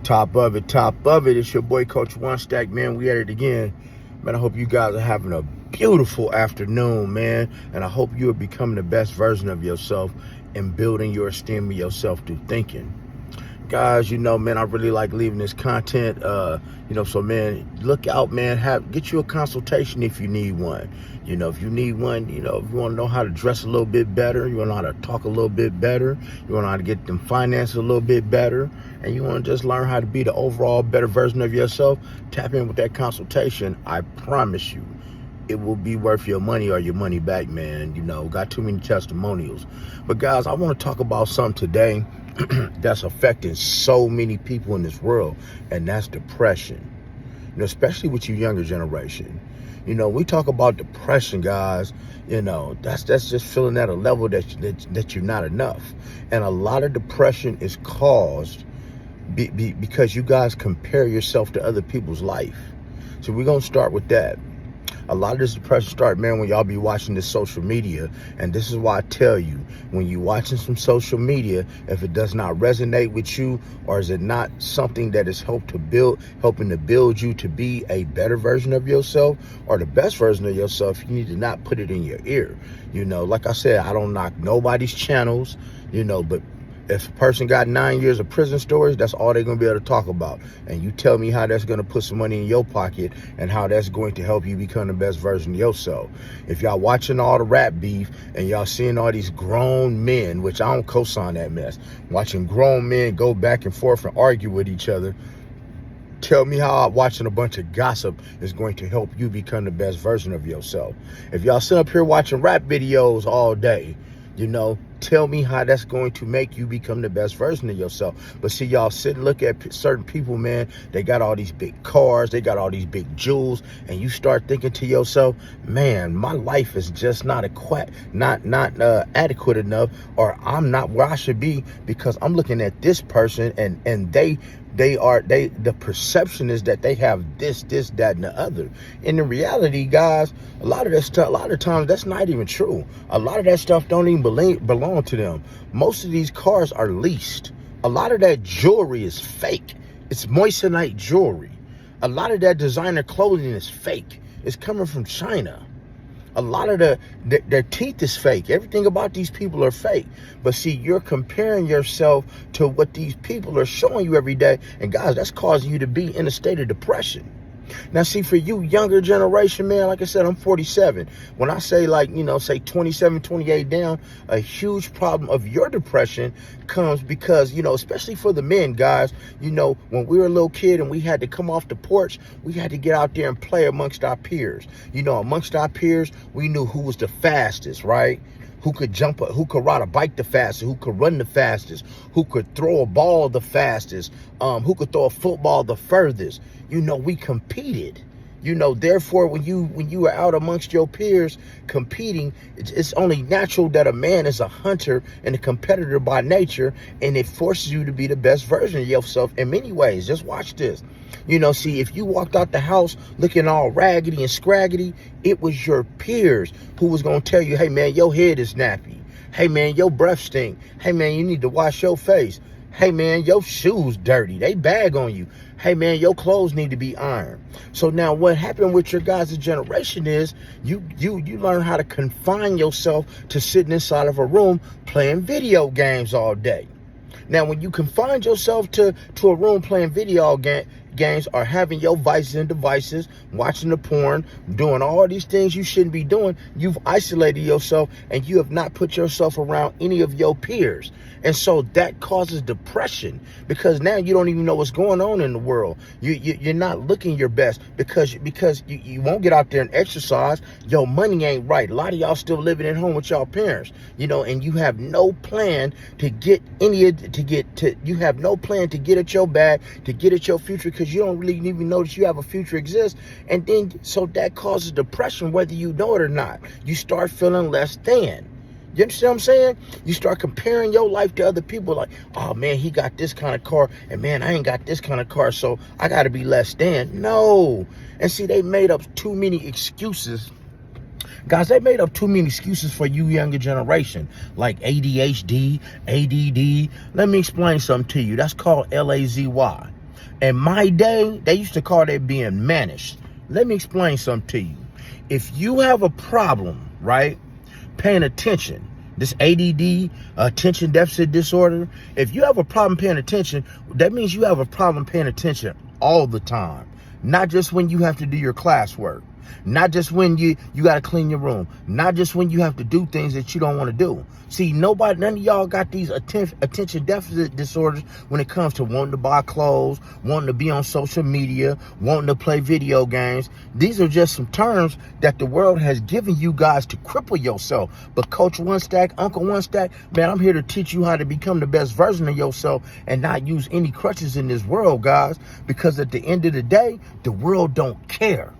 Top of it, top of it. It's your boy, Coach One Stack, man. We at it again. Man, I hope you guys are having a beautiful afternoon, man. And I hope you are becoming the best version of yourself and building your esteem of yourself through thinking. Guys, man, I really like leaving this content. So man, look out, man. Get you a consultation if you need one. If you need one, if you want to know how to dress a little bit better, you want to know how to talk a little bit better, you want to know how to get them finances a little bit better, and you want to just learn how to be the overall better version of yourself, tap in with that consultation. I promise you, it will be worth your money or your money back, man. Got too many testimonials. But guys, I want to talk about something today that's affecting so many people in this world, and that's depression. Especially with you younger generation. We talk about depression, guys. That's just feeling at a level that you're not enough. And a lot of depression is caused because you guys compare yourself to other people's life. So we're gonna start with that. A lot of this depression start, man, when y'all be watching this social media. And this is why I tell you, when you're watching some social media, if it does not resonate with you, or is it not something that is helping to build you to be a better version of yourself or the best version of yourself, you need to not put it in your ear. Like I said, I don't knock nobody's channels, but if a person got 9 years of prison stories, that's all they're going to be able to talk about. And you tell me how that's going to put some money in your pocket and how that's going to help you become the best version of yourself. If y'all watching all the rap beef and y'all seeing all these grown men, which I don't co-sign that mess, watching grown men go back and forth and argue with each other, tell me how watching a bunch of gossip is going to help you become the best version of yourself. If y'all sit up here watching rap videos all day, tell me how that's going to make you become the best version of yourself. But see, y'all sit and look at certain people, man. They got all these big cars, they got all these big jewels, and you start thinking to yourself, man, my life is just not adequate enough, or I'm not where I should be because I'm looking at this person and the perception is that they have this, that, and the other. And in reality, guys, a lot of times that's not even true. A lot of that stuff don't even belong to them. Most of these cars are leased. A lot of that jewelry is fake. It's moissanite jewelry. A lot of that designer clothing is fake. It's coming from China. A lot of their teeth is fake. Everything about these people are fake. But see, you're comparing yourself to what these people are showing you every day. And guys, that's causing you to be in a state of depression. Now, see, for you younger generation, man, like I said, I'm 47. When I say say 27, 28 down, a huge problem of your depression comes because, especially for the men, guys, when we were a little kid and we had to come off the porch, we had to get out there and play amongst our peers. Amongst our peers, we knew who was the fastest, right? Who could who could ride a bike the fastest, who could run the fastest, who could throw a ball the fastest, who could throw a football the furthest. We competed. Therefore, when you were out amongst your peers competing, it's only natural that a man is a hunter and a competitor by nature, and it forces you to be the best version of yourself in many ways. Just watch this. See, if you walked out the house looking all raggedy and scraggedy, it was your peers who was going to tell you, hey, man, your head is nappy. Hey, man, your breath stink. Hey, man, you need to wash your face. Hey, man, your shoes dirty. They bag on you. Hey, man, your clothes need to be ironed. So now what happened with your guys' generation is you learn how to confine yourself to sitting inside of a room playing video games all day. Now, when you confine yourself to a room playing video games or having your vices and devices, watching the porn, doing all these things you shouldn't be doing, you've isolated yourself and you have not put yourself around any of your peers. And so that causes depression because now you don't even know what's going on in the world. You're not looking your best because you won't get out there and exercise. Your money ain't right. A lot of y'all still living at home with y'all parents, and you have no plan to get you have no plan to get at your bag, to get at your future, because you don't really even know that you have a future exists. And then so that causes depression whether you know it or not. You start feeling less than. You understand what I'm saying? You start comparing your life to other people like, oh, man, he got this kind of car, and, man, I ain't got this kind of car, so I got to be less than. No. And see, they made up too many excuses. Guys, they made up too many excuses for you younger generation, like ADHD, ADD. Let me explain something to you. That's called LAZY. In my day, they used to call that being managed. Let me explain something to you. If you have a problem, right, paying attention, this ADD, attention deficit disorder, if you have a problem paying attention, that means you have a problem paying attention all the time. Not just when you have to do your classwork. Not just when you got to clean your room. Not just when you have to do things that you don't want to do. See, none of y'all got these attention deficit disorders when it comes to wanting to buy clothes, wanting to be on social media, wanting to play video games. These are just some terms that the world has given you guys to cripple yourself. But Coach One Stack, Uncle One Stack, man, I'm here to teach you how to become the best version of yourself and not use any crutches in this world, guys. Because at the end of the day, the world don't care.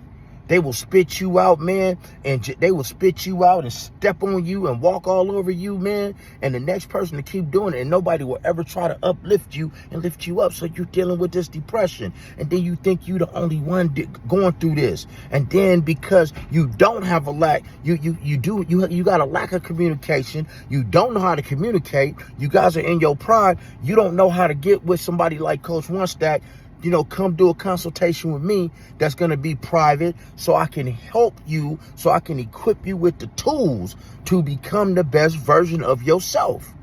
They will spit you out, man, and they will spit you out and step on you and walk all over you, man. And the next person to keep doing it, and nobody will ever try to uplift you and lift you up. So you're dealing with this depression, and then you think you're the only one going through this. And then because you don't have a lack, you got a lack of communication. You don't know how to communicate. You guys are in your pride. You don't know how to get with somebody like Coach One Stack. You know, come do a consultation with me that's going to be private so I can help you, so I can equip you with the tools to become the best version of yourself.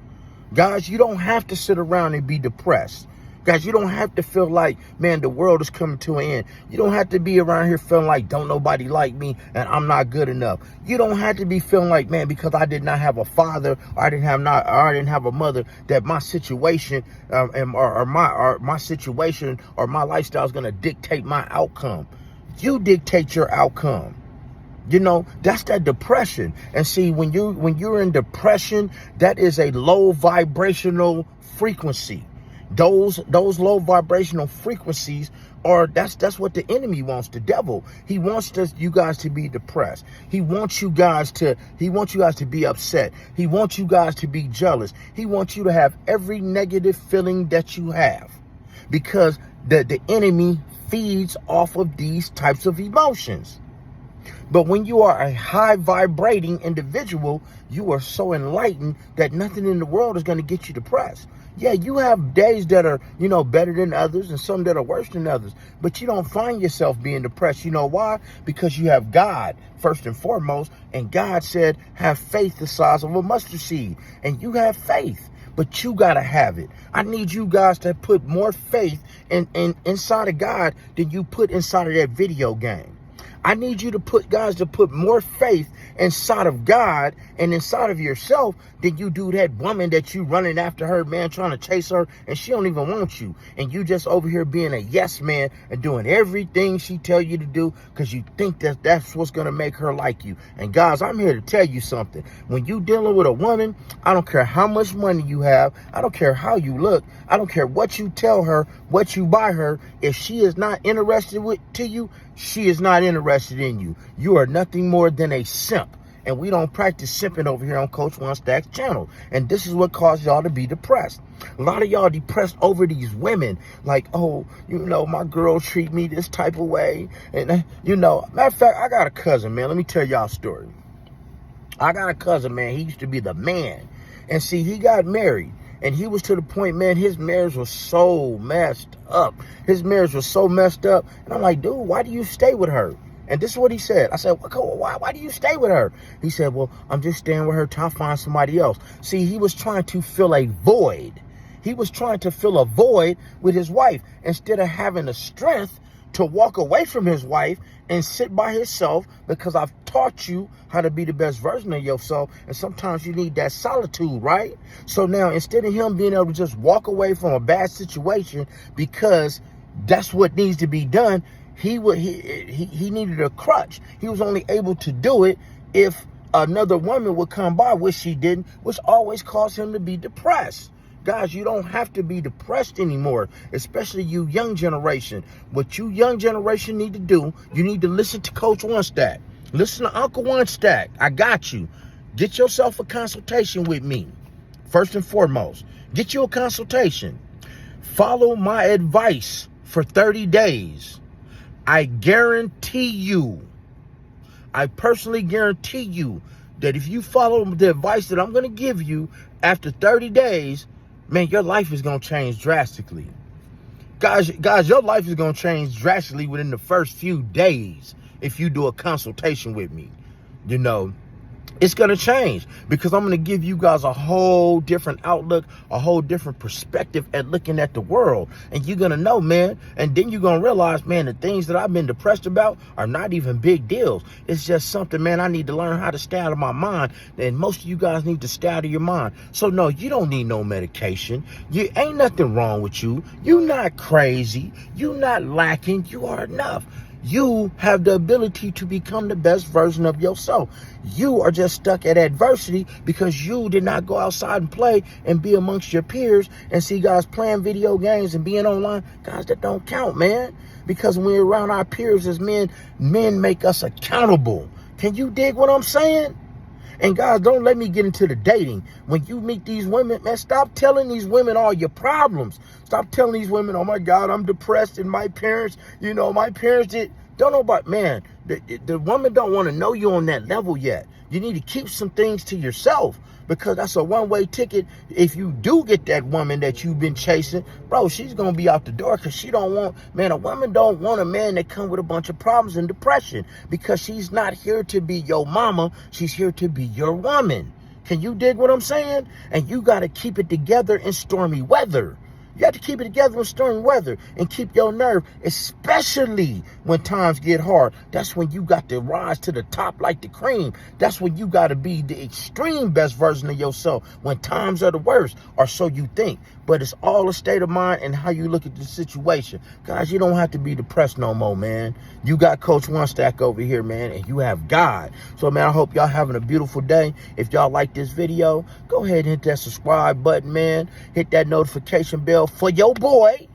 Guys, you don't have to sit around and be depressed. Guys, you don't have to feel like, man, the world is coming to an end. You don't have to be around here feeling like don't nobody like me and I'm not good enough. You don't have to be feeling like, man, because I did not have a father or I didn't have a mother, that my situation my situation or my lifestyle is going to dictate my outcome. You dictate your outcome. You know, that's that depression. And see, when you're in depression, that is a low vibrational frequency. Those low vibrational frequencies are that's what the enemy wants, the devil. He wants you guys to be depressed. He wants you guys to be upset. He wants you guys to be jealous. He wants you to have every negative feeling that you have, because the enemy feeds off of these types of emotions. But when you are a high vibrating individual, you are so enlightened that nothing in the world is going to get you depressed. Yeah, you have days that are, better than others and some that are worse than others. But you don't find yourself being depressed. You know why? Because you have God first and foremost. And God said, have faith the size of a mustard seed. And you have faith. But you got to have it. I need you guys to put more faith inside of God than you put inside of that video game. I need you to put more faith inside of God and inside of yourself than you do that woman that you running after her, man, trying to chase her, and she don't even want you. And you just over here being a yes man and doing everything she tell you to do because you think that's what's going to make her like you. And guys, I'm here to tell you something. When you dealing with a woman, I don't care how much money you have. I don't care how you look. I don't care what you tell her, what you buy her. If she is not interested to you, she is not interested in you. You are nothing more than a simp. And we don't practice simping over here on Coach One Stack's channel. And this is what caused y'all to be depressed. A lot of y'all depressed over these women. Like, oh, my girl treat me this type of way. And, matter of fact, I got a cousin, man. Let me tell y'all a story. I got a cousin, man. He used to be the man. And see, he got married. And he was to the point, man, his marriage was so messed up. His marriage was so messed up. And I'm like, dude, why do you stay with her? And this is what he said. I said, why do you stay with her? He said, well, I'm just staying with her till I find somebody else. See, he was trying to fill a void. He was trying to fill a void with his wife instead of having the strength to walk away from his wife and sit by himself, because I've taught you how to be the best version of yourself. And sometimes you need that solitude, right? So now, instead of him being able to just walk away from a bad situation because that's what needs to be done, he needed a crutch. He was only able to do it if another woman would come by, which she didn't, which always caused him to be depressed. Guys, you don't have to be depressed anymore, especially you young generation. What you young generation need to do, you need to listen to Coach One Stack. Listen to Uncle One Stack. I got you. Get yourself a consultation with me. First and foremost, get you a consultation. Follow my advice for 30 days. I guarantee you, I personally guarantee you that if you follow the advice that I'm going to give you after 30 days, man, your life is going to change drastically. Guys, your life is going to change drastically within the first few days if you do a consultation with me. You know, it's going to change because I'm going to give you guys a whole different outlook, a whole different perspective at looking at the world. And you're going to know, man. And then you're going to realize, man, the things that I've been depressed about are not even big deals. It's just something, man, I need to learn how to stay out of my mind. And most of you guys need to stay out of your mind. So, no, you don't need no medication. You ain't nothing wrong with you. You're not crazy. You're not lacking. You are enough. You have the ability to become the best version of yourself. You are just stuck at adversity because you did not go outside and play and be amongst your peers and see guys playing video games and being online. Guys, that don't count, man. Because when we're around our peers as men make us accountable. Can you dig what I'm saying? And guys, don't let me get into the dating. When you meet these women, man, stop telling these women all your problems. Stop telling these women, oh my God, I'm depressed and my parents did. Don't know about, man, the woman don't want to know you on that level yet. You need to keep some things to yourself because that's a one-way ticket. If you do get that woman that you've been chasing, bro, she's going to be out the door because she don't want, man, a woman don't want a man that come with a bunch of problems and depression because she's not here to be your mama. She's here to be your woman. Can you dig what I'm saying? And you got to keep it together in stormy weather. You have to keep it together in stormy weather and keep your nerve, especially when times get hard. That's when you got to rise to the top like the cream. That's when you got to be the extreme best version of yourself when times are the worst, or so you think. But it's all a state of mind and how you look at the situation. Guys, you don't have to be depressed no more, man. You got Coach One Stack over here, man, and you have God. So, man, I hope y'all having a beautiful day. If y'all like this video, go ahead and hit that subscribe button, man. Hit that notification bell for your boy.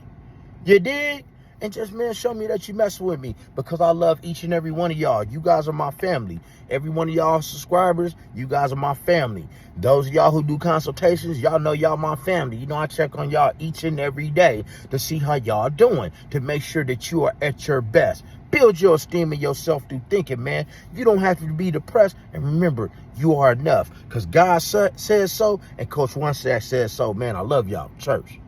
You dig? And just, man, show me that you mess with me because I love each and every one of y'all. You guys are my family. Every one of y'all subscribers, you guys are my family. Those of y'all who do consultations, y'all know y'all my family. You know, I check on y'all each and every day to see how y'all doing, to make sure that you are at your best. Build your esteem of yourself through thinking, man. You don't have to be depressed. And remember, you are enough because God says so and Coach One Stack says so. Man, I love y'all. Church.